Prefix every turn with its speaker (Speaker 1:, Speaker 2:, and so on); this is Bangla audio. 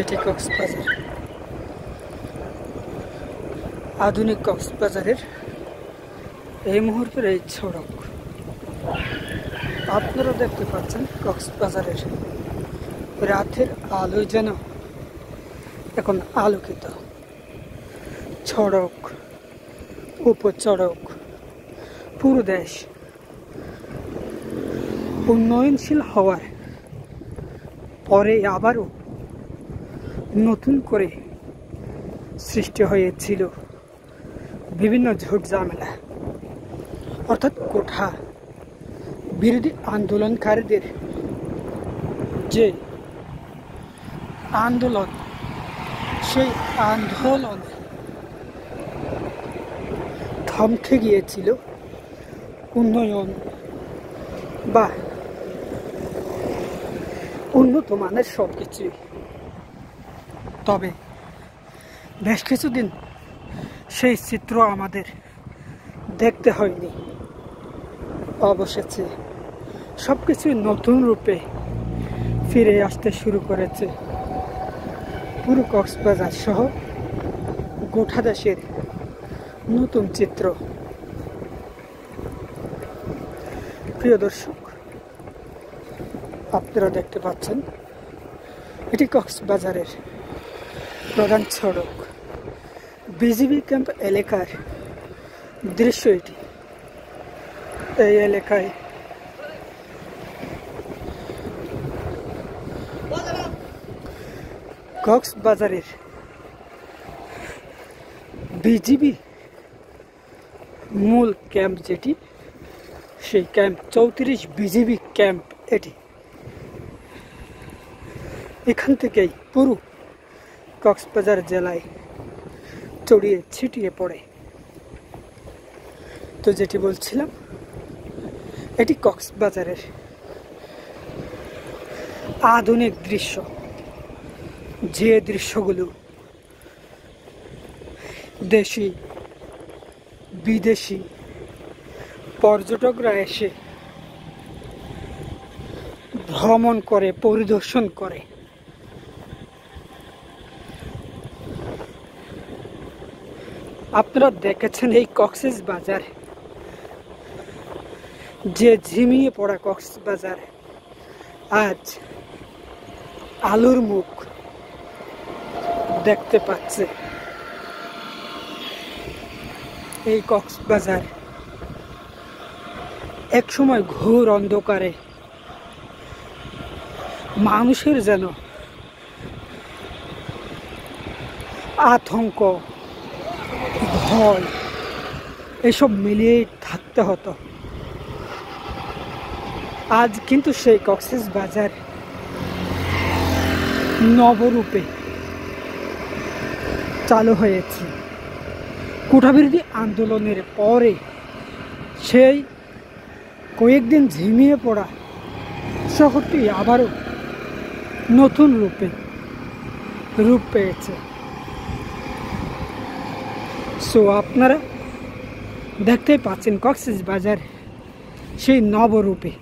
Speaker 1: এটি কক্সবাজার, আধুনিক কক্সবাজারের এই মুহূর্তের এই সড়ক। আপনারা দেখতে পাচ্ছেন কক্সবাজারের রাতের আলোয় যেন এখন আলোকিত সড়ক, উপসড়ক, পুরো দেশ উন্নয়নশীল হওয়ার পরে আবারও নতুন করে সৃষ্টি হয়েছিল বিভিন্ন ঝুট ঝামেলা, অর্থাৎ কোঠা বিরোধী আন্দোলনকারীদের যে আন্দোলন, সেই আন্দোলনে থমকে গিয়েছিল উন্নয়ন বা উন্নত মানের সব কিছুই। তবে বেশ কিছুদিন সেই চিত্র আমাদের দেখতে হয়নি। অবশেষে সব কিছুই নতুন রূপে ফিরে আসতে শুরু করেছে। পুরো কক্সবাজার সহ গোটা দেশের নতুন চিত্র। প্রিয় দর্শক, আপনারা দেখতে পাচ্ছেন এটি কক্সবাজারের প্রধান সড়ক, বিজিবি ক্যাম্প এলাকার দৃশ্য এটি। এই এলাকায় কক্সবাজারের বিজিবি মূল ক্যাম্প যেটি, সেই ক্যাম্প 34 বিজিবি ক্যাম্প এটি। এখান থেকেই পুরো কক্সবাজার জেলায় ছড়িয়ে ছিটিয়ে পড়ে। তো যেটি বলছিলাম, এটি কক্সবাজারের আধুনিক দৃশ্য, যে দৃশ্যগুলো দেশি বিদেশি পর্যটকরা এসে ভ্রমণ করে, পরিদর্শন করে। আপনারা দেখেছেন এই কক্সবাজার, যে ঝিমিয়ে পড়া কক্সবাজার আজ আলোর মুখ দেখতে পাচ্ছে। এই কক্সবাজার একসময় ঘোর অন্ধকারে মানুষের যেন আতঙ্ক, ভয় এসব মিলিয়ে থাকতে হতো। আজ কিন্তু সেই কক্সবাজার নবরূপে চালু হয়েছে। কোঠাবিরোধী আন্দোলনের পরে সেই কয়েকদিন ঝিমিয়ে পড়া শহরটি আবারও নতুন রূপ পেয়েছে। সো আপনারা দেখতেই পাচ্ছেন কক্সবাজার সেই নবরূপে।